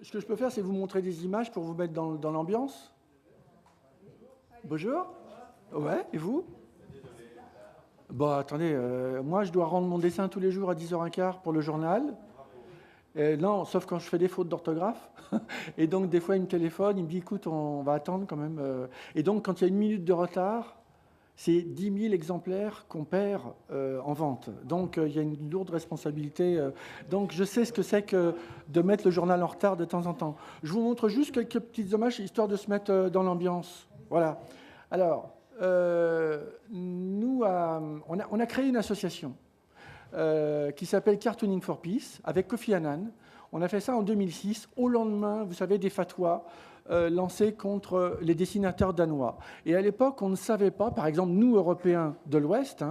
Ce que je peux faire, c'est vous montrer des images pour vous mettre dans l'ambiance. Bonjour. Ouais, et vous? Bon, attendez, moi, je dois rendre mon dessin tous les jours à 10h15 pour le journal. Non, sauf quand je fais des fautes d'orthographe. Et donc, des fois, il me téléphone, il me dit, écoute, on va attendre quand même. Et donc, quand il y a 1 minute de retard, c'est 10 000 exemplaires qu'on perd en vente. Donc, il y a une lourde responsabilité. Donc, je sais ce que c'est que de mettre le journal en retard de temps en temps. Je vous montre juste quelques petites images, histoire de se mettre dans l'ambiance. Voilà. Alors, nous, on a créé une association qui s'appelle Cartooning for Peace, avec Kofi Annan. On a fait ça en 2006, au lendemain, vous savez, des fatwas lancés contre les dessinateurs danois. Et à l'époque, on ne savait pas, par exemple, nous, Européens de l'Ouest,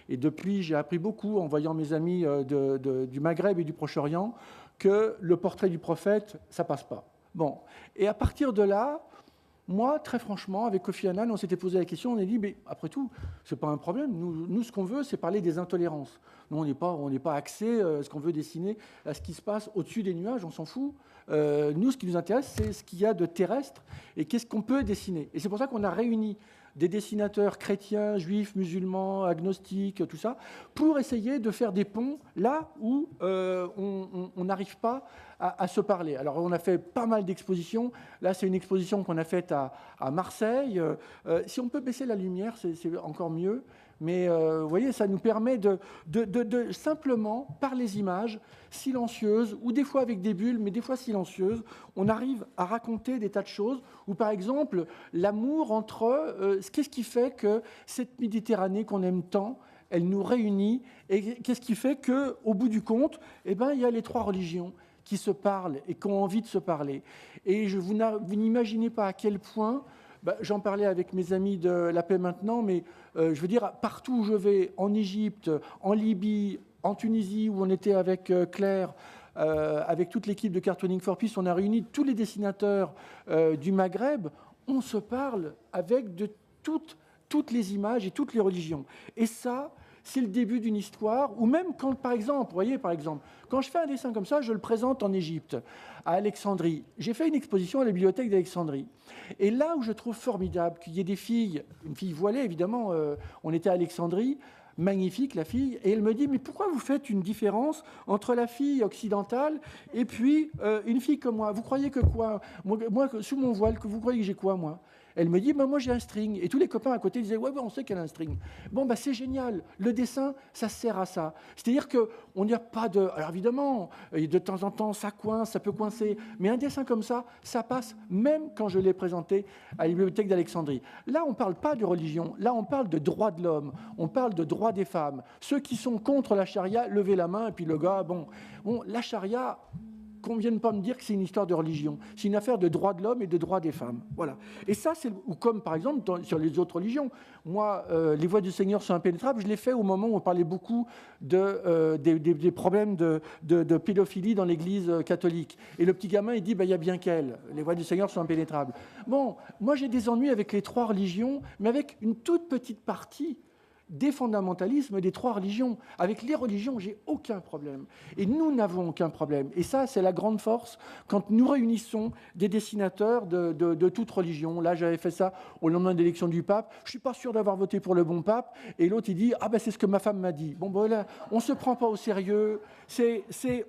et depuis, j'ai appris beaucoup en voyant mes amis du Maghreb et du Proche-Orient, que le portrait du prophète, ça passe pas. Bon. Et à partir de là, moi, très franchement, avec Kofi Annan, on s'était posé la question, on a dit, mais après tout, c'est pas un problème. Nous, ce qu'on veut, c'est parler des intolérances. Nous, on n'est pas axé, ce qu'on veut dessiner, à ce qui se passe au-dessus des nuages, on s'en fout. Nous, ce qui nous intéresse, c'est ce qu'il y a de terrestre et qu'est-ce qu'on peut dessiner. Et c'est pour ça qu'on a réuni des dessinateurs chrétiens, juifs, musulmans, agnostiques, tout ça, pour essayer de faire des ponts là où on n'arrive pas à se parler. Alors, on a fait pas mal d'expositions. Là, c'est une exposition qu'on a faite à Marseille. Si on peut baisser la lumière, c'est encore mieux. Mais vous voyez, ça nous permet de simplement, par les images silencieuses, ou des fois avec des bulles, mais des fois silencieuses, on arrive à raconter des tas de choses. Ou par exemple, l'amour entre... qu'est-ce qui fait que cette Méditerranée qu'on aime tant, elle nous réunit? Et qu'est-ce qui fait qu'au bout du compte, eh ben, il y a les 3 religions qui se parlent et qui ont envie de se parler. Et vous n'imaginez pas à quel point... j'en parlais avec mes amis de La Paix Maintenant, mais je veux dire, partout où je vais, en Égypte, en Libye, en Tunisie, où on était avec Claire, avec toute l'équipe de Cartooning for Peace, on a réuni tous les dessinateurs du Maghreb, on se parle avec de toutes les images et toutes les religions. Et ça, c'est le début d'une histoire, ou même quand, par exemple, vous voyez, quand je fais un dessin comme ça, je le présente en Égypte, à Alexandrie. J'ai fait une exposition à la bibliothèque d'Alexandrie. Et là où je trouve formidable qu'il y ait des filles, une fille voilée évidemment, on était à Alexandrie, magnifique la fille, et elle me dit, mais pourquoi vous faites une différence entre la fille occidentale et puis une fille comme moi? Vous croyez que quoi? Moi, sous mon voile, que vous croyez que j'ai quoi, moi? Elle me dit, moi j'ai un string. Et tous les copains à côté disaient, ouais, on sait qu'elle a un string. Bon, c'est génial. Le dessin, ça sert à ça. C'est-à-dire qu'on n'y a pas de... Alors évidemment, de temps en temps, ça coince, ça peut coincer. Mais un dessin comme ça passe, même quand je l'ai présenté à la bibliothèque d'Alexandrie. Là, on ne parle pas de religion. Là, on parle de droits de l'homme. On parle de droits des femmes. Ceux qui sont contre la charia, levez la main. Et puis le gars, la charia... qu'on ne vienne pas me dire que c'est une histoire de religion. C'est une affaire de droits de l'homme et de droits des femmes. Voilà. Et ça, ou comme par exemple sur les autres religions. Moi, les voies du Seigneur sont impénétrables. Je l'ai fait au moment où on parlait beaucoup des problèmes de pédophilie dans l'Église catholique. Et le petit gamin, il dit, il y a bien qu'elle. Les voies du Seigneur sont impénétrables. Bon, moi, j'ai des ennuis avec les 3 religions, mais avec une toute petite partie des fondamentalismes des 3 religions. Avec les religions, j'ai aucun problème. Et nous n'avons aucun problème. Et ça, c'est la grande force quand nous réunissons des dessinateurs de toute religion. Là, j'avais fait ça au lendemain de l'élection du pape. Je ne suis pas sûr d'avoir voté pour le bon pape. Et l'autre, il dit, c'est ce que ma femme m'a dit. Là, on ne se prend pas au sérieux.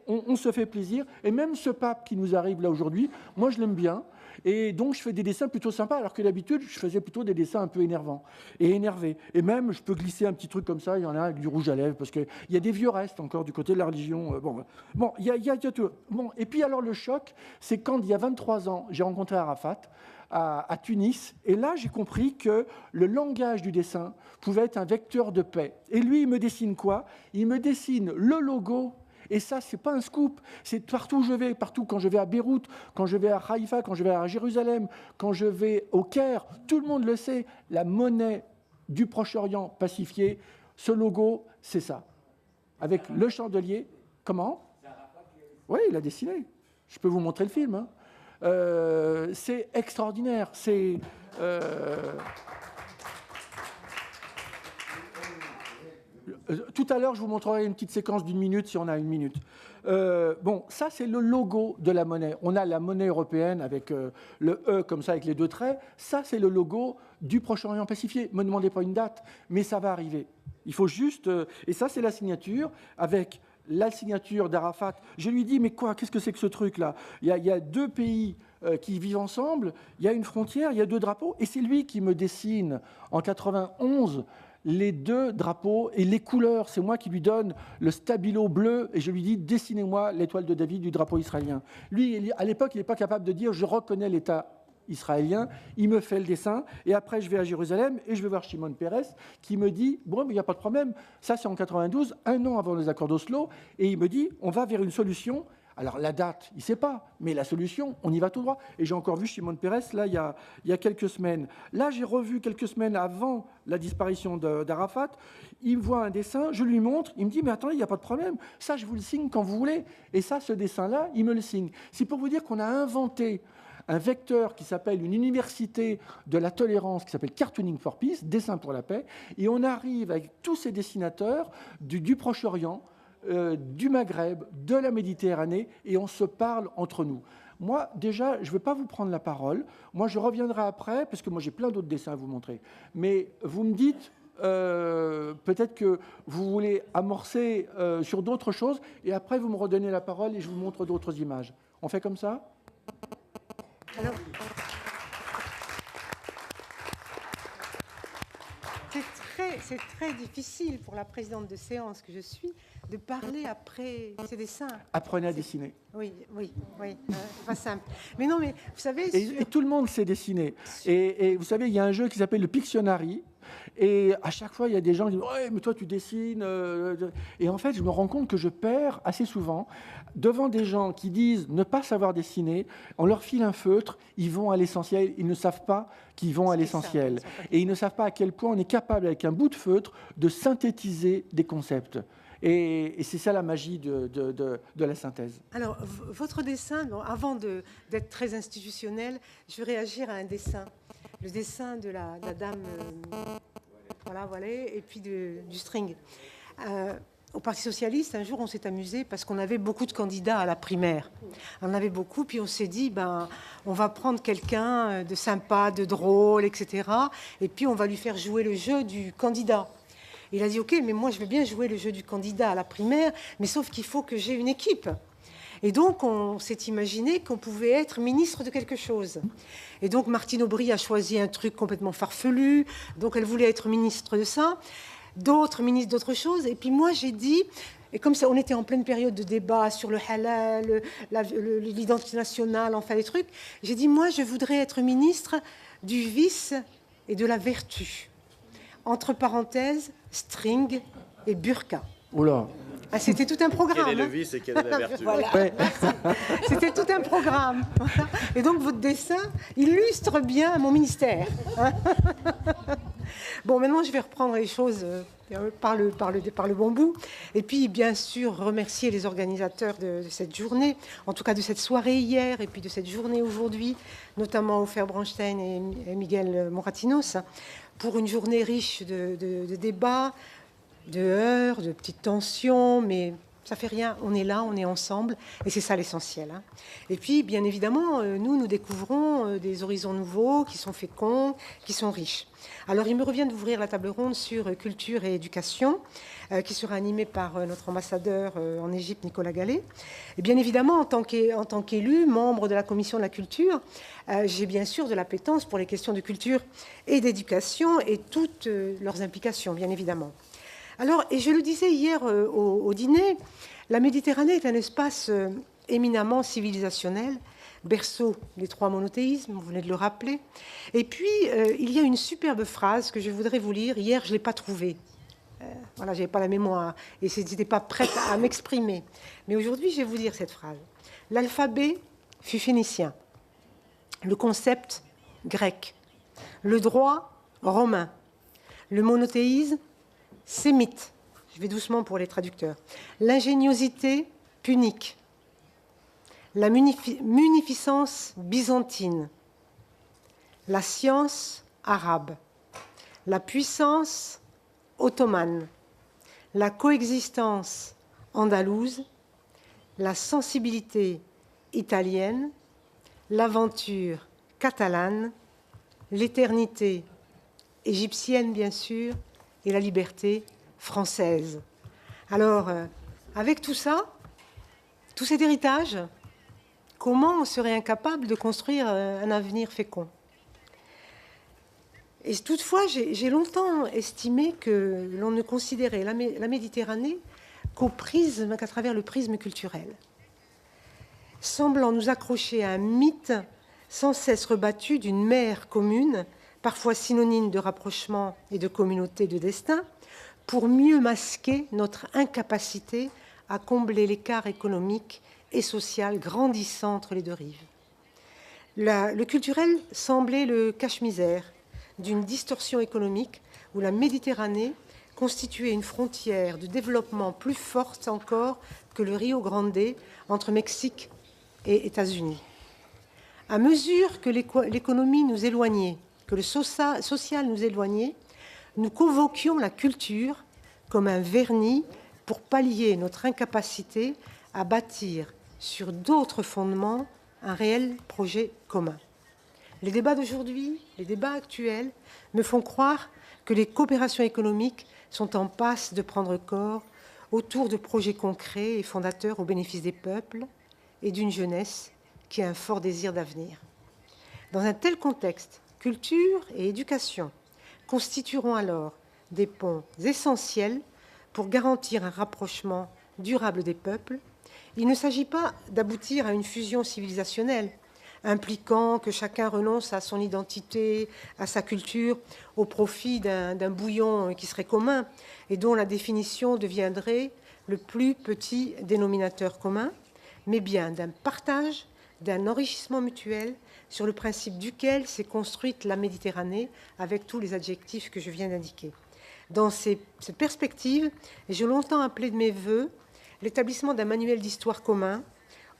On se fait plaisir. Et même ce pape qui nous arrive là aujourd'hui, moi, je l'aime bien. Et donc, je fais des dessins plutôt sympas, alors que d'habitude, je faisais plutôt des dessins un peu énervants et énervés. Et même, je peux glisser glissé un petit truc comme ça, il y en a avec du rouge à lèvres, parce qu'il y a des vieux restes encore du côté de la religion. Il y a tout. Bon, et puis alors le choc, c'est quand il y a 23 ans, j'ai rencontré Arafat à Tunis, et là j'ai compris que le langage du dessin pouvait être un vecteur de paix. Et lui, il me dessine quoi? Il me dessine le logo. Et ça, ce n'est pas un scoop, c'est partout où je vais, partout, quand je vais à Beyrouth, quand je vais à Haïfa, quand je vais à Jérusalem, quand je vais au Caire, tout le monde le sait, la monnaie du Proche-Orient pacifié, ce logo, c'est ça. Avec le chandelier, comment? Oui, il a dessiné. Je peux vous montrer le film. Hein. C'est extraordinaire, c'est... Tout à l'heure, je vous montrerai une petite séquence d'1 minute, si on a 1 minute. Bon, ça, c'est le logo de la monnaie. On a la monnaie européenne avec le E comme ça, avec les 2 traits. Ça, c'est le logo du Proche-Orient pacifié. Ne me demandez pas une date, mais ça va arriver. Il faut juste... et ça, c'est la signature avec la signature d'Arafat. Je lui dis, mais quoi, qu'est-ce que c'est que ce truc-là? Il y a 2 pays qui vivent ensemble, il y a une frontière, il y a 2 drapeaux, et c'est lui qui me dessine en 91 les 2 drapeaux et les couleurs. C'est moi qui lui donne le stabilo bleu et je lui dis, dessinez-moi l'étoile de David du drapeau israélien. Lui, à l'époque, il n'est pas capable de dire, je reconnais l'État israélien, il me fait le dessin, et après je vais à Jérusalem et je vais voir Shimon Peres qui me dit, bon, mais il n'y a pas de problème, ça c'est en 92, 1 an avant les accords d'Oslo, et il me dit, on va vers une solution. Alors la date, il ne sait pas, mais la solution, on y va tout droit. Et j'ai encore vu Shimon Peres, là, il y a quelques semaines. Là, j'ai revu quelques semaines avant la disparition d'Arafat. Il me voit un dessin, je lui montre, il me dit, mais attendez, il n'y a pas de problème. Ça, je vous le signe quand vous voulez. Et ça, ce dessin-là, il me le signe. C'est pour vous dire qu'on a inventé un vecteur qui s'appelle une université de la tolérance, qui s'appelle Cartooning for Peace, Dessin pour la paix. Et on arrive avec tous ces dessinateurs du Proche-Orient, du Maghreb, de la Méditerranée, et on se parle entre nous. Moi, déjà, je ne vais pas vous prendre la parole. Moi, je reviendrai après, parce que moi, j'ai plein d'autres dessins à vous montrer. Mais vous me dites, peut-être que vous voulez amorcer sur d'autres choses, et après, vous me redonnez la parole et je vous montre d'autres images. On fait comme ça? Alors, c'est très difficile pour la présidente de séance que je suis de parler après ces dessins. Apprenez à dessiner. Oui, pas simple. Mais non, mais vous savez... Et tout le monde sait dessiner. Et vous savez, il y a un jeu qui s'appelle le Pictionary. Et à chaque fois, il y a des gens qui disent « Ouais, mais toi, tu dessines. » Et en fait, je me rends compte que je perds assez souvent devant des gens qui disent ne pas savoir dessiner. On leur file un feutre, ils vont à l'essentiel. Ils ne savent pas qu'ils vont à l'essentiel. Et ils ne savent pas à quel point on est capable, avec un bout de feutre, de synthétiser des concepts. Et c'est ça la magie de la synthèse. Alors, votre dessin, avant d'être très institutionnel, je vais réagir à un dessin. Le dessin de la dame, voilà, et puis du string. Au Parti socialiste, un jour, on s'est amusé parce qu'on avait beaucoup de candidats à la primaire. On en avait beaucoup, puis on s'est dit, on va prendre quelqu'un de sympa, de drôle, etc. Et puis, on va lui faire jouer le jeu du candidat. Il a dit, OK, mais moi, je veux bien jouer le jeu du candidat à la primaire, mais sauf qu'il faut que j'ai une équipe. Et donc, on s'est imaginé qu'on pouvait être ministre de quelque chose. Et donc, Martine Aubry a choisi un truc complètement farfelu. Donc, elle voulait être ministre de ça. D'autres ministres d'autres choses. Et puis, moi, j'ai dit... Et comme ça, on était en pleine période de débat sur le halal, l'identité nationale, enfin, les trucs. J'ai dit, moi, je voudrais être ministre du vice et de la vertu. Entre parenthèses, string et burqa. Oula. Ah, c'était tout un programme. Quel est le vice et quelle est la vertu? Voilà. Ouais. C'était tout un programme. Et donc, votre dessin illustre bien mon ministère. Bon, maintenant, je vais reprendre les choses par le bon bout. Et puis, bien sûr, remercier les organisateurs de cette journée, en tout cas de cette soirée hier, et puis de cette journée aujourd'hui, notamment Ofer Branstein et Miguel Moratinos, pour une journée riche de débats, de heurts, de petites tensions, mais Ça fait rien, on est là, on est ensemble, et c'est ça l'essentiel. Hein. Et puis, bien évidemment, nous découvrons des horizons nouveaux, qui sont féconds, qui sont riches. Alors, il me revient d'ouvrir la table ronde sur culture et éducation, qui sera animée par notre ambassadeur en Égypte, Nicolas Gallet. Et bien évidemment, en tant qu'élu, membre de la commission de la culture, j'ai bien sûr de l'appétence pour les questions de culture et d'éducation et toutes leurs implications, bien évidemment. Alors, et je le disais hier au dîner, la Méditerranée est un espace éminemment civilisationnel, berceau des 3 monothéismes, vous venez de le rappeler. Et puis, il y a une superbe phrase que je voudrais vous lire. Hier, je ne l'ai pas trouvée. Voilà, je n'avais pas la mémoire et je n'étais pas prête à m'exprimer. Mais aujourd'hui, je vais vous dire cette phrase. L'alphabet fut phénicien, le concept grec, le droit romain, le monothéisme sémite, je vais doucement pour les traducteurs, l'ingéniosité punique, la munificence byzantine, la science arabe, la puissance ottomane, la coexistence andalouse, la sensibilité italienne, l'aventure catalane, l'éternité égyptienne bien sûr, et la liberté française. Alors, avec tout ça, tout cet héritage, comment on serait incapable de construire un avenir fécond? Et toutefois, j'ai longtemps estimé que l'on ne considérait la Méditerranée qu'à travers le prisme culturel, semblant nous accrocher à un mythe sans cesse rebattu d'une mer commune, parfois synonyme de rapprochement et de communauté de destin, pour mieux masquer notre incapacité à combler l'écart économique et social grandissant entre les 2 rives. Le culturel semblait le cache-misère d'une distorsion économique où la Méditerranée constituait une frontière de développement plus forte encore que le Rio Grande entre Mexique et États-Unis. À mesure que l'économie nous éloignait, que le social nous éloignait, nous convoquions la culture comme un vernis pour pallier notre incapacité à bâtir sur d'autres fondements un réel projet commun. Les débats d'aujourd'hui, les débats actuels, me font croire que les coopérations économiques sont en passe de prendre corps autour de projets concrets et fondateurs au bénéfice des peuples et d'une jeunesse qui a un fort désir d'avenir. Dans un tel contexte, culture et éducation constitueront alors des ponts essentiels pour garantir un rapprochement durable des peuples. Il ne s'agit pas d'aboutir à une fusion civilisationnelle impliquant que chacun renonce à son identité, à sa culture, au profit d'un bouillon qui serait commun et dont la définition deviendrait le plus petit dénominateur commun, mais bien d'un partage, d'un enrichissement mutuel sur le principe duquel s'est construite la Méditerranée avec tous les adjectifs que je viens d'indiquer. Dans cette perspective, j'ai longtemps appelé de mes voeux l'établissement d'un manuel d'histoire commun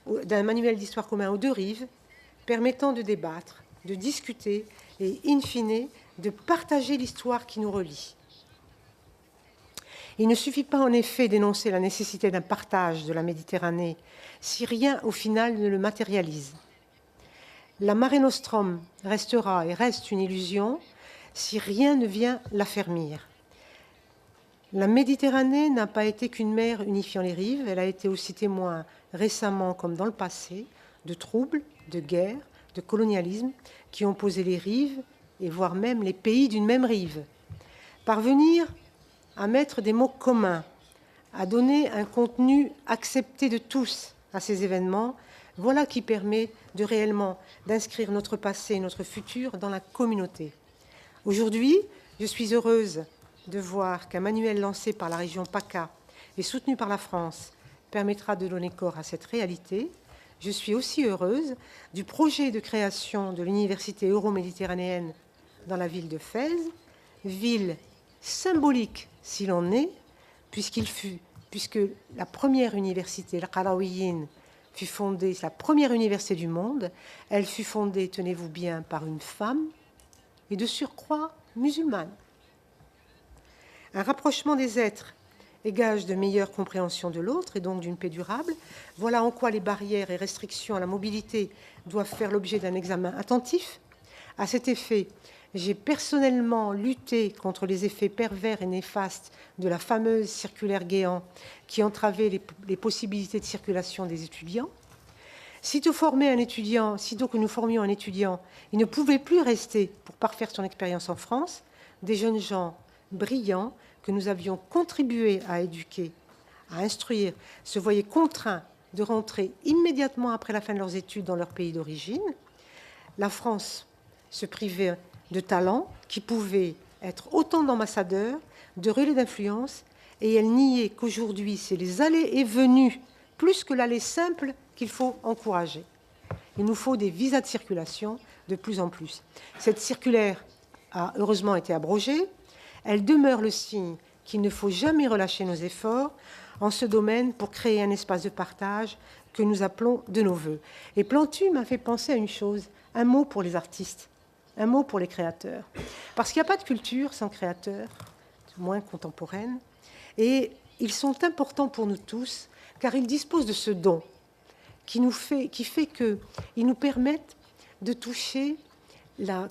aux 2 rives, permettant de débattre, de discuter et, in fine, de partager l'histoire qui nous relie. Il ne suffit pas en effet d'énoncer la nécessité d'un partage de la Méditerranée si rien au final ne le matérialise. La Mare Nostrum restera et reste une illusion si rien ne vient l'affermir. La Méditerranée n'a pas été qu'une mer unifiant les rives, elle a été aussi témoin récemment comme dans le passé de troubles, de guerres, de colonialisme qui ont opposé les rives et voire même les pays d'une même rive. Parvenir à mettre des mots communs, à donner un contenu accepté de tous à ces événements, voilà qui permet de réellement d'inscrire notre passé et notre futur dans la communauté. Aujourd'hui, je suis heureuse de voir qu'un manuel lancé par la région PACA et soutenu par la France permettra de donner corps à cette réalité. Je suis aussi heureuse du projet de création de l'université euro-méditerranéenne dans la ville de Fès, ville symbolique s'il en est, puisque la première université, la Qarawiyyin, fut fondée, c'est la première université du monde, elle fut fondée, tenez-vous bien, par une femme et de surcroît musulmane. Un rapprochement des êtres et gage de meilleure compréhension de l'autre et donc d'une paix durable. Voilà en quoi les barrières et restrictions à la mobilité doivent faire l'objet d'un examen attentif. À cet effet, j'ai personnellement lutté contre les effets pervers et néfastes de la fameuse circulaire Guéant qui entravait les possibilités de circulation des étudiants. Sitôt que nous formions un étudiant, il ne pouvait plus rester pour parfaire son expérience en France. Des jeunes gens brillants que nous avions contribué à éduquer, à instruire, se voyaient contraints de rentrer immédiatement après la fin de leurs études dans leur pays d'origine. La France se privait de talents qui pouvaient être autant d'ambassadeurs, de relais d'influence, et elle niait qu'aujourd'hui, c'est les allées et venues, plus que l'aller simple, qu'il faut encourager. Il nous faut des visas de circulation de plus en plus. Cette circulaire a heureusement été abrogée. Elle demeure le signe qu'il ne faut jamais relâcher nos efforts en ce domaine pour créer un espace de partage que nous appelons de nos voeux. Et Plantu m'a fait penser à une chose, un mot pour les artistes, un mot pour les créateurs. Parce qu'il n'y a pas de culture sans créateurs, moins contemporaine, et ils sont importants pour nous tous, car ils disposent de ce don qui fait qu'ils nous permettent de toucher,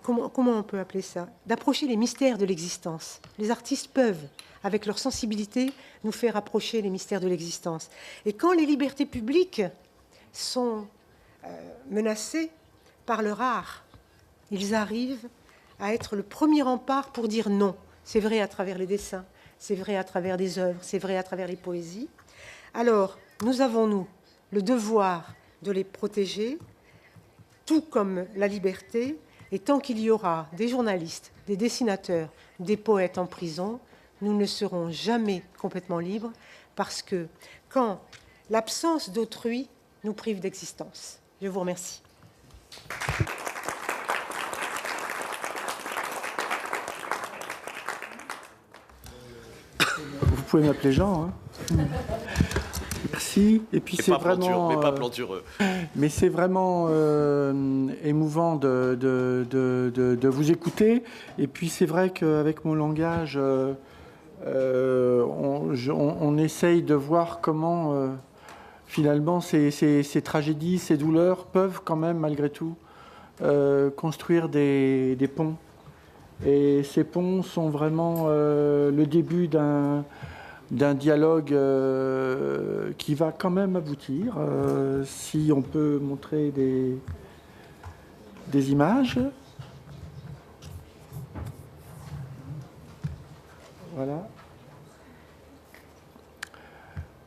comment on peut appeler ça, d'approcher les mystères de l'existence. Les artistes peuvent, avec leur sensibilité, nous faire approcher les mystères de l'existence. Et quand les libertés publiques sont menacées par leur art, ils arrivent à être le premier rempart pour dire non. C'est vrai à travers les dessins, c'est vrai à travers des œuvres, c'est vrai à travers les poésies. Alors, nous avons, le devoir de les protéger, tout comme la liberté, et tant qu'il y aura des journalistes, des dessinateurs, des poètes en prison, nous ne serons jamais complètement libres, parce que quand l'absence d'autrui nous prive d'existence. Je vous remercie. Vous pouvez m'appeler Jean, hein. Merci. Et puis c'est vraiment, mais pas plantureux. Mais c'est vraiment émouvant de vous écouter. Et puis c'est vrai qu'avec mon langage, on essaye de voir comment finalement ces tragédies, ces douleurs peuvent quand même malgré tout construire des ponts. Et ces ponts sont vraiment le début d'un dialogue qui va quand même aboutir, si on peut montrer des images. Voilà.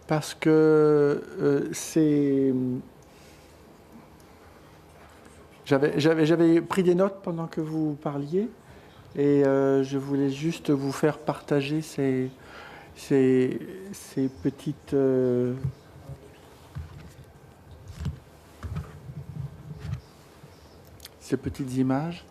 Parce que j'avais pris des notes pendant que vous parliez, et je voulais juste vous faire partager ces petites images.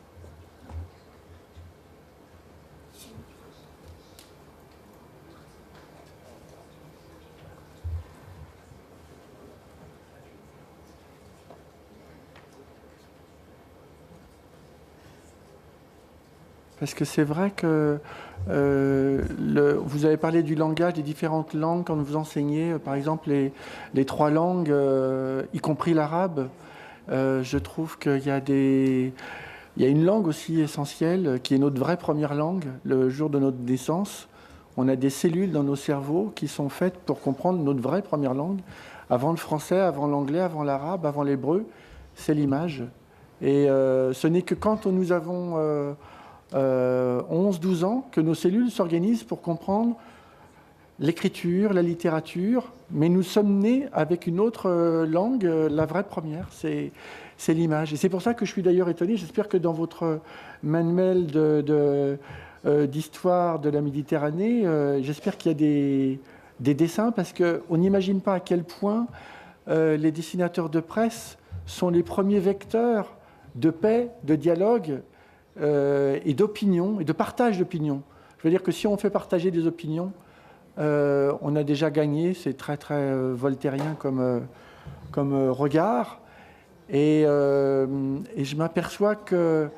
Parce que c'est vrai que vous avez parlé du langage, des différentes langues quand vous enseignez, par exemple les 3 langues, y compris l'arabe. Je trouve qu'il y a une langue aussi essentielle qui est notre vraie première langue. Le jour de notre naissance, on a des cellules dans nos cerveaux qui sont faites pour comprendre notre vraie première langue. Avant le français, avant l'anglais, avant l'arabe, avant l'hébreu, c'est l'image. Et ce n'est que quand nous avons 11-12 ans que nos cellules s'organisent pour comprendre l'écriture, la littérature, mais nous sommes nés avec une autre langue, la vraie première, c'est l'image. Et c'est pour ça que je suis d'ailleurs étonné, j'espère que dans votre manuel d'histoire de la Méditerranée, j'espère qu'il y a des dessins, parce qu'on n'imagine pas à quel point les dessinateurs de presse sont les premiers vecteurs de paix, de dialogue, et d'opinion, et de partage d'opinion. Je veux dire que si on fait partager des opinions, on a déjà gagné. C'est très très voltairien comme regard. Et je m'aperçois que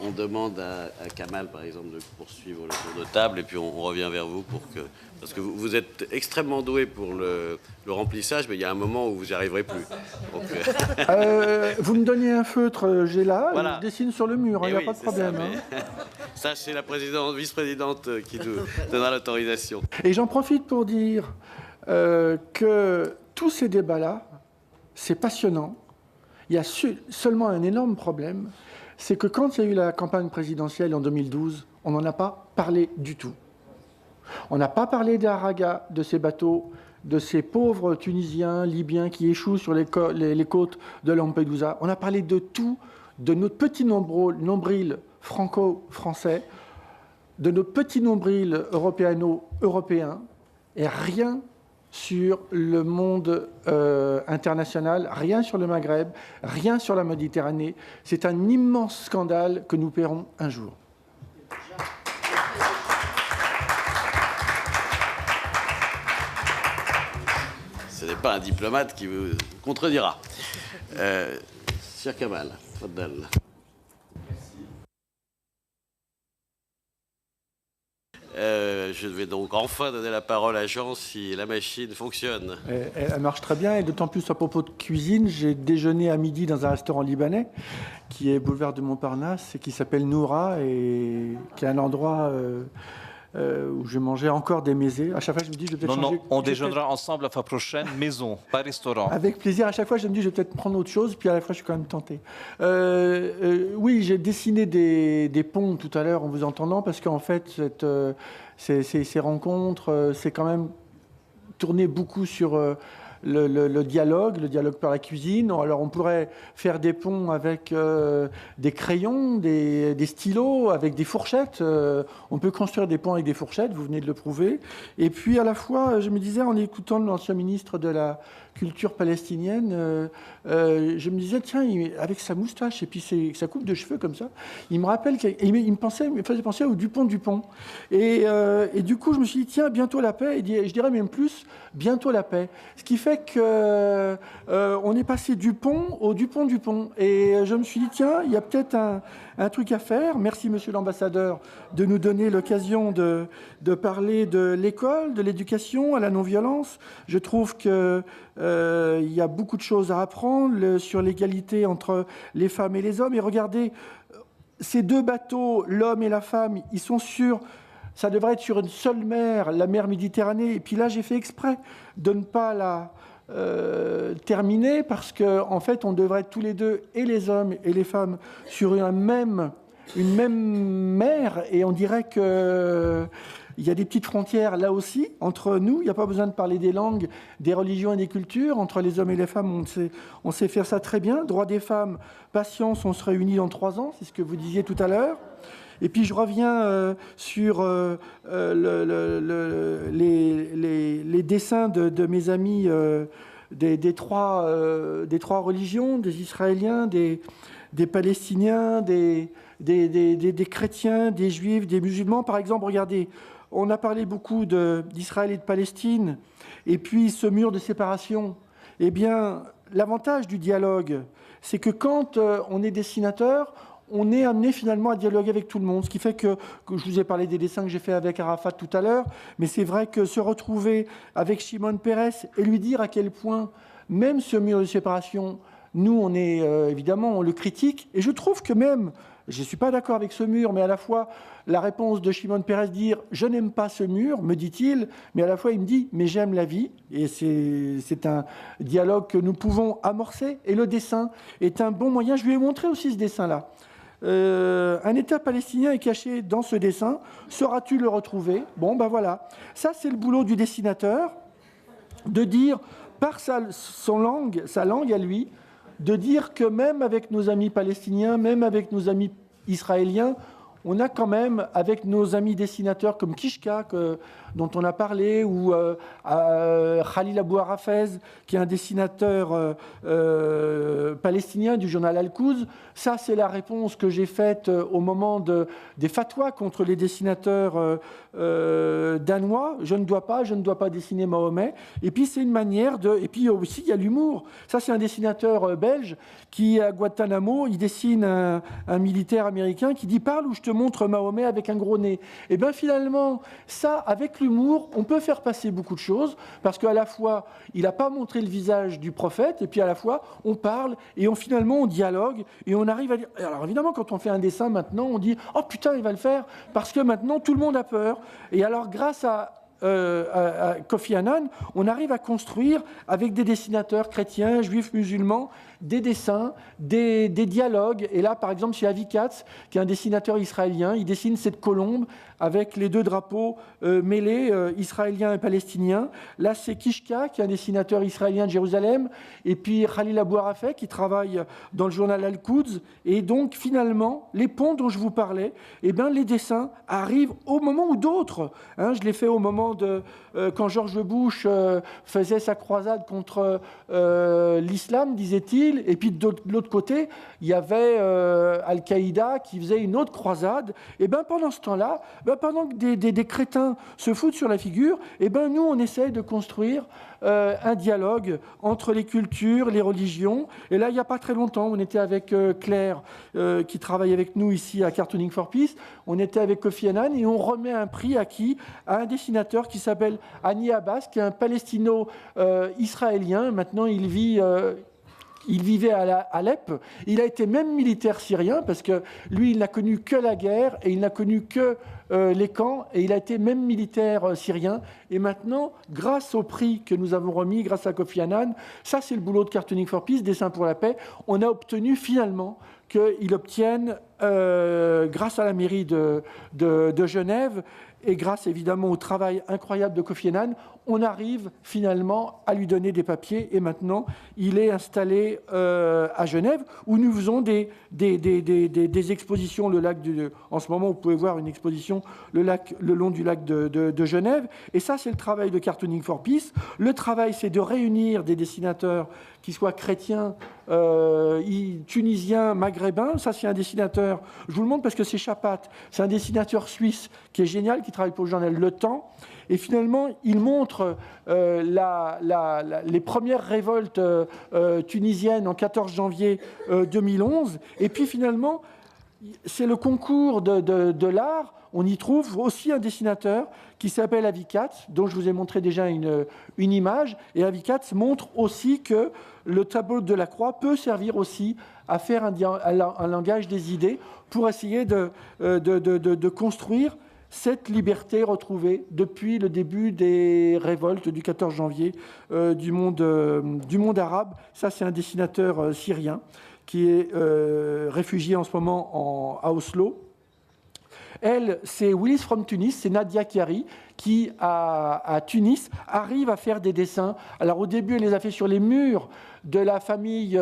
on demande à Kamal, par exemple, de poursuivre le tour de table, et puis on revient vers vous parce que vous êtes extrêmement doué pour le remplissage, mais il y a un moment où vous n'y arriverez plus. Donc, vous me donnez un feutre, j'ai là, voilà. je dessine sur le mur, il n'y a pas de problème. Ça, c'est la vice-présidente qui nous donnera l'autorisation. Et j'en profite pour dire que tous ces débats-là, c'est passionnant. Il y a seulement un énorme problème, c'est que quand il y a eu la campagne présidentielle en 2012, on n'en a pas parlé du tout. On n'a pas parlé des haragas, de ces bateaux, de ces pauvres Tunisiens, Libyens qui échouent sur les côtes de Lampedusa. On a parlé de tout, de notre petit nombril franco-français, de nos petits nombrils européens, et rien sur le monde international, rien sur le Maghreb, rien sur la Méditerranée. C'est un immense scandale que nous paierons un jour. Ce n'est pas un diplomate qui vous contredira. Cher Kamal, Faddal. Je vais donc enfin donner la parole à Jean si la machine fonctionne. Elle marche très bien, et d'autant plus à propos de cuisine. J'ai déjeuné à midi dans un restaurant libanais qui est boulevard de Montparnasse et qui s'appelle Noura, et qui est un endroit où je mangeais encore des mésés. À chaque fois, je me dis, je vais peut-être changer. Non, on déjeunera ensemble la fois prochaine, maison, pas restaurant. Avec plaisir. À chaque fois, je me dis, je vais peut-être prendre autre chose, puis à la fois, je suis quand même tenté. Oui, j'ai dessiné des ponts tout à l'heure en vous entendant, parce qu'en fait, ces rencontres, c'est quand même tourné beaucoup sur le dialogue par la cuisine. Alors on pourrait faire des ponts avec des crayons, des stylos, avec des fourchettes. On peut construire des ponts avec des fourchettes, vous venez de le prouver. Et puis à la fois, je me disais, en écoutant l'ancien ministre de la culture palestinienne, je me disais, tiens, avec sa moustache et puis sa coupe de cheveux comme ça, il me rappelle, il me faisait penser au Dupont. Et du coup, je me suis dit, tiens, bientôt la paix, et je dirais même plus, bientôt la paix. Ce qui fait que on est passé du pont au Dupont. Et je me suis dit, tiens, il y a peut-être un truc à faire. Merci, monsieur l'ambassadeur, de nous donner l'occasion de parler de l'école, de l'éducation à la non-violence. Je trouve que il y a beaucoup de choses à apprendre sur l'égalité entre les femmes et les hommes. Et regardez, ces deux bateaux, l'homme et la femme, ils sont ça devrait être sur une seule mer, la mer Méditerranée. Et puis là, j'ai fait exprès de ne pas la terminer, parce qu'en fait, on devrait être tous les deux, et les hommes et les femmes, sur une même mer. Et on dirait que il y a des petites frontières là aussi entre nous. Il n'y a pas besoin de parler des langues, des religions et des cultures. Entre les hommes et les femmes, on sait faire ça très bien. Droit des femmes, patience, on se réunit dans 3 ans. C'est ce que vous disiez tout à l'heure. Et puis je reviens sur les dessins de mes amis des trois religions, des Israéliens, des Palestiniens, des chrétiens, des juifs, des musulmans. Par exemple, regardez, on a parlé beaucoup d'Israël et de Palestine, et puis ce mur de séparation. Eh bien, l'avantage du dialogue, c'est que quand on est dessinateur, on est amené finalement à dialoguer avec tout le monde. Ce qui fait que je vous ai parlé des dessins que j'ai fait avec Arafat tout à l'heure, mais c'est vrai que se retrouver avec Shimon Peres et lui dire à quel point, même ce mur de séparation, nous, on est évidemment, on le critique. Et je trouve que même, je ne suis pas d'accord avec ce mur, mais à la fois, la réponse de Shimon Peres dire « je n'aime pas ce mur », me dit-il, mais à la fois, il me dit « mais j'aime la vie ». Et c'est un dialogue que nous pouvons amorcer. Et le dessin est un bon moyen. Je lui ai montré aussi ce dessin-là. Un État palestinien est caché dans ce dessin. Sauras-tu le retrouver? Bon, ben voilà. Ça, c'est le boulot du dessinateur, de dire, par sa langue à lui, de dire que même avec nos amis palestiniens, même avec nos amis israéliens, on a quand même, avec nos amis dessinateurs comme Kishka, dont on a parlé, ou Khalil Abou Arafez, qui est un dessinateur palestinien du journal Al-Quds. Ça, c'est la réponse que j'ai faite au moment des fatwas contre les dessinateurs danois. Je ne dois pas dessiner Mahomet. Et puis, c'est une manière de... Et puis aussi, il y a l'humour. Ça, c'est un dessinateur belge qui, à Guantanamo, il dessine un militaire américain qui dit « Parle ou je te montre Mahomet avec un gros nez ». Et bien, finalement, ça, avec l'humour, on peut faire passer beaucoup de choses, parce qu'à la fois, il n'a pas montré le visage du prophète, et puis à la fois, on parle, et finalement, on dialogue, et on arrive à dire... Alors évidemment, quand on fait un dessin maintenant, on dit « Oh putain, il va le faire », parce que maintenant, tout le monde a peur. Et alors, grâce à Kofi Annan, on arrive à construire, avec des dessinateurs chrétiens, juifs, musulmans, des dessins, des dialogues. Et là, par exemple, chez Avi Katz, qui est un dessinateur israélien, il dessine cette colombe avec les deux drapeaux mêlés, israéliens et palestiniens. Là, c'est Kishka, qui est un dessinateur israélien de Jérusalem, et puis Khalil Abou Arafeh, qui travaille dans le journal Al-Quds. Et donc, finalement, les ponts dont je vous parlais, eh bien, les dessins arrivent au moment où d'autres. Je l'ai fait au moment quand George Bush faisait sa croisade contre l'islam, disait-il. Et puis de l'autre côté, il y avait Al-Qaïda qui faisait une autre croisade. Et bien pendant ce temps-là, pendant que des crétins se foutent sur la figure, et ben nous on essaye de construire un dialogue entre les cultures, les religions. Et là, il n'y a pas très longtemps, on était avec Claire, qui travaille avec nous ici à Cartooning for Peace. On était avec Kofi Annan et on remet un prix à qui? À un dessinateur qui s'appelle Hani Abbas, qui est un palestino-israélien. Maintenant, il vivait à Alep. Il a été même militaire syrien parce que lui, il n'a connu que la guerre et il n'a connu que les camps, et il a été même militaire syrien. Et maintenant, grâce au prix que nous avons remis, grâce à Kofi Annan, ça c'est le boulot de Cartooning for Peace, Dessin pour la paix, on a obtenu finalement qu'il obtienne, grâce à la mairie de Genève, et grâce évidemment au travail incroyable de Kofi Annan, on arrive finalement à lui donner des papiers. Et maintenant, il est installé à Genève, où nous faisons des expositions. En ce moment, vous pouvez voir une exposition le long du lac de Genève. Et ça, c'est le travail de Cartooning for Peace. Le travail, c'est de réunir des dessinateurs qui soient chrétiens, tunisiens, maghrébins. Ça, c'est un dessinateur, je vous le montre parce que c'est Chapat, c'est un dessinateur suisse qui est génial, qui travaille pour le journal Le Temps. Et finalement, il montre les premières révoltes tunisiennes en 14 janvier 2011. Et puis finalement, c'est le concours de l'art. On y trouve aussi un dessinateur qui s'appelle Avi Katz, dont je vous ai montré déjà une image. Et Avi Katz montre aussi que le tableau de la croix peut servir aussi à faire un langage des idées pour essayer de construire cette liberté retrouvée depuis le début des révoltes du 14 janvier du monde arabe. Ça, c'est un dessinateur syrien qui est réfugié en ce moment à Oslo. Elle, c'est Willis from Tunis, c'est Nadia Chiari, qui, à Tunis, arrive à faire des dessins. Alors, au début, elle les a fait sur les murs de la famille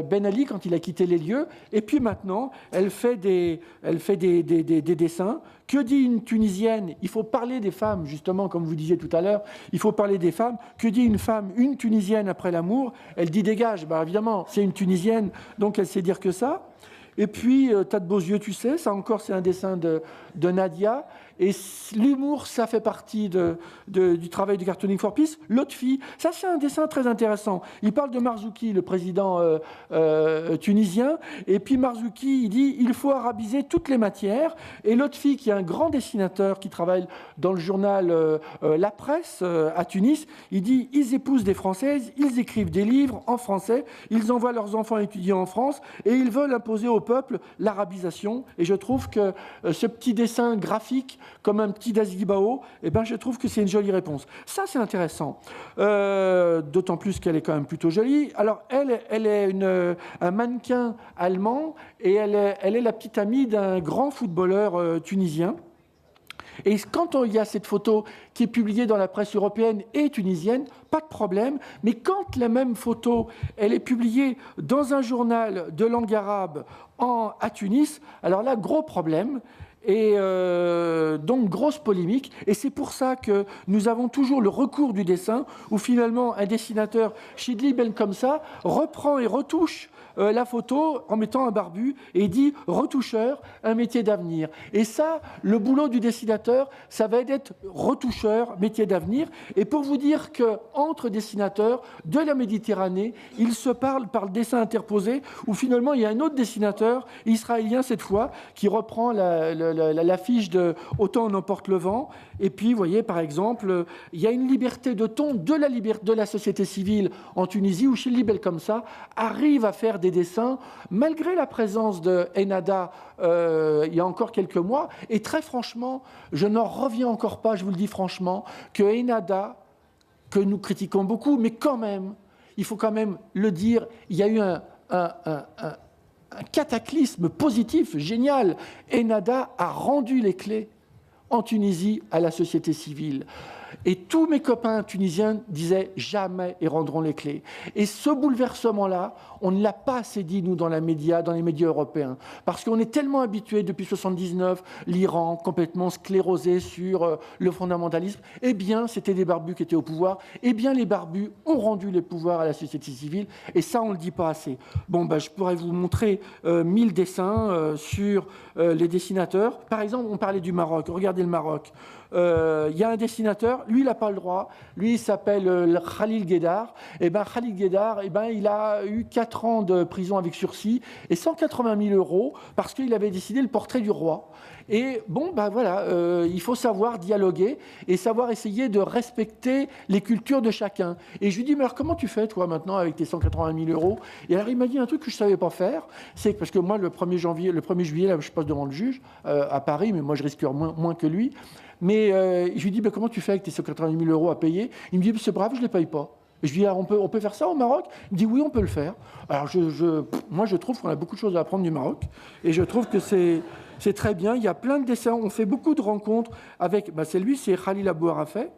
Ben Ali, quand il a quitté les lieux. Et puis maintenant, elle fait des dessins. Que dit une Tunisienne? Il faut parler des femmes, justement, comme vous disiez tout à l'heure. Il faut parler des femmes. Que dit une femme, une Tunisienne après l'amour? Elle dit dégage. Ben, évidemment, c'est une Tunisienne, donc elle sait dire que ça. Et puis, t'as de beaux yeux, tu sais, ça encore, c'est un dessin de Nadia. Et l'humour, ça fait partie du travail de Cartooning for Peace. L'autre fille, ça c'est un dessin très intéressant. Il parle de Marzouki, le président tunisien. Et puis Marzouki, il dit, il faut arabiser toutes les matières. Et l'autre fille, qui est un grand dessinateur, qui travaille dans le journal La Presse à Tunis, il dit, ils épousent des Françaises, ils écrivent des livres en français, ils envoient leurs enfants étudier en France, et ils veulent imposer au peuple l'arabisation. Et je trouve que ce petit dessin graphique, comme un petit Dazibao, eh ben, je trouve que c'est une jolie réponse. Ça, c'est intéressant. D'autant plus qu'elle est quand même plutôt jolie. Alors, elle est un mannequin allemand et elle est la petite amie d'un grand footballeur tunisien. Et quand il y a cette photo qui est publiée dans la presse européenne et tunisienne, pas de problème. Mais quand la même photo, elle est publiée dans un journal de langue arabe à Tunis, alors là, gros problème. Et donc, grosse polémique. Et c'est pour ça que nous avons toujours le recours du dessin, où finalement, un dessinateur, Shidli Ben comme ça, reprend et retouche la photo en mettant un barbu et dit « retoucheur, un métier d'avenir ». Et ça, le boulot du dessinateur, ça va être retoucheur, métier d'avenir. Et pour vous dire qu'entre dessinateurs de la Méditerranée, ils se parlent par le dessin interposé, où finalement, il y a un autre dessinateur, israélien cette fois, qui reprend l'affiche de « Autant en emporte le vent ». Et puis, vous voyez, par exemple, il y a une liberté de ton de la société civile en Tunisie, où Shidli Ben comme ça arrive à faire des dessins, malgré la présence de Ennahda il y a encore quelques mois. Et très franchement, je n'en reviens encore pas, je vous le dis franchement, que Ennahda, que nous critiquons beaucoup, mais quand même, il faut quand même le dire, il y a eu un cataclysme positif, génial. Ennahda a rendu les clés en Tunisie à la société civile. Et tous mes copains tunisiens disaient jamais ils rendront les clés. Et ce bouleversement-là, on ne l'a pas assez dit, nous, dans les médias européens. Parce qu'on est tellement habitués depuis 1979, l'Iran complètement sclérosé sur le fondamentalisme. Eh bien, c'était des barbus qui étaient au pouvoir. Eh bien, les barbus ont rendu les pouvoirs à la société civile. Et ça, on ne le dit pas assez. Bon, je pourrais vous montrer 1000 dessins sur les dessinateurs. Par exemple, on parlait du Maroc. Regardez le Maroc. Il y a un dessinateur, lui il n'a pas le droit, lui il s'appelle Khalil Guédar. Et Khalil Guédar, il a eu 4 ans de prison avec sursis et 180 000 euros parce qu'il avait décidé le portrait du roi. Et voilà, il faut savoir dialoguer et savoir essayer de respecter les cultures de chacun. Et je lui dis, mais alors comment tu fais toi maintenant avec tes 180 000 euros? Et alors il m'a dit un truc que je ne savais pas faire, c'est parce que moi le 1er juillet, là, je passe devant le juge à Paris, mais moi je risque moins que lui. Mais je lui dis, comment tu fais avec tes 180 000 euros à payer? Il me dit, c'est brave, je ne les paye pas. Et je lui dis, on peut faire ça au Maroc? Il me dit, oui, on peut le faire. Alors moi, je trouve qu'on a beaucoup de choses à apprendre du Maroc. Et je trouve que c'est très bien. Il y a plein de dessins. On fait beaucoup de rencontres avec... c'est lui, c'est Khalil Abou Arafet,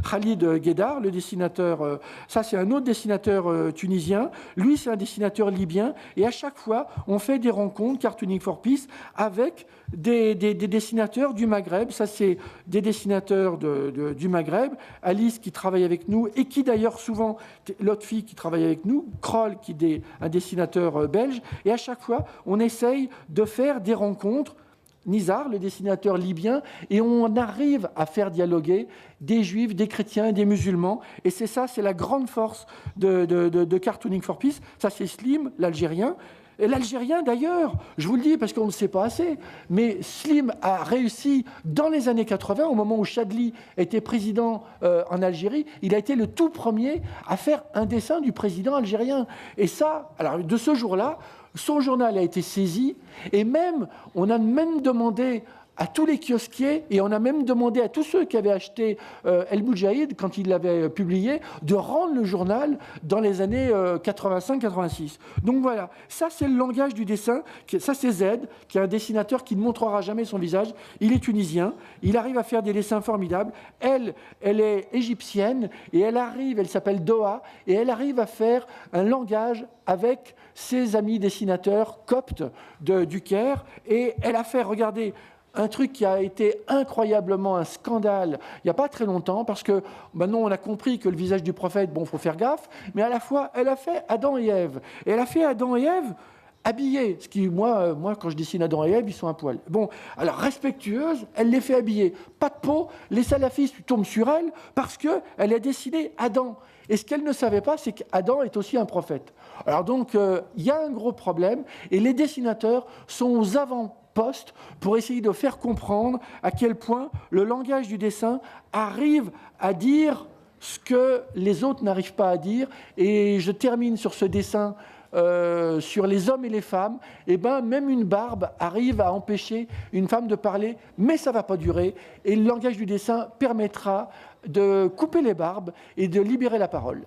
Khalid Guédar, le dessinateur. Ça, c'est un autre dessinateur tunisien. Lui, c'est un dessinateur libyen. Et à chaque fois, on fait des rencontres, Cartooning for Peace, avec des dessinateurs du Maghreb. Ça, c'est des dessinateurs du Maghreb. Alice, qui travaille avec nous, et qui, d'ailleurs, souvent, l'autre fille qui travaille avec nous, Kroll, qui est un dessinateur belge. Et à chaque fois, on essaye de faire des rencontres. Nizar, le dessinateur libyen, et on arrive à faire dialoguer des juifs, des chrétiens, des musulmans. Et c'est ça, c'est la grande force de Cartooning for Peace. Ça, c'est Slim, l'Algérien. Et l'Algérien, d'ailleurs, je vous le dis parce qu'on ne le sait pas assez, mais Slim a réussi dans les années 80, au moment où Chadli était président en Algérie, il a été le tout premier à faire un dessin du président algérien. Et ça, alors de ce jour-là, son journal a été saisi, et on a même demandé à tous les kiosquiers, et on a même demandé à tous ceux qui avaient acheté El Moudjahid, quand il l'avait publié, de rendre le journal dans les années 85-86. Donc voilà, ça c'est le langage du dessin, ça c'est Z, qui est un dessinateur qui ne montrera jamais son visage, il est tunisien, il arrive à faire des dessins formidables, elle est égyptienne, et elle s'appelle Doha, et elle arrive à faire un langage avec ses amis dessinateurs coptes du Caire, et elle a fait, regardez, un truc qui a été incroyablement un scandale il n'y a pas très longtemps, parce que maintenant on a compris que le visage du prophète, il faut faire gaffe, mais à la fois, elle a fait Adam et Ève. Et elle a fait Adam et Ève habillés. Ce qui, moi, quand je dessine Adam et Ève, ils sont à poil. Bon, alors respectueuse, elle les fait habiller. Pas de peau, les salafistes tombent sur elle parce qu'elle a dessiné Adam. Et ce qu'elle ne savait pas, c'est qu'Adam est aussi un prophète. Alors donc, il y a un gros problème, et les dessinateurs sont aux avant-postes pour essayer de faire comprendre à quel point le langage du dessin arrive à dire ce que les autres n'arrivent pas à dire. Et je termine sur ce dessin sur les hommes et les femmes. Et même une barbe arrive à empêcher une femme de parler, mais ça ne va pas durer. Et le langage du dessin permettra de couper les barbes et de libérer la parole.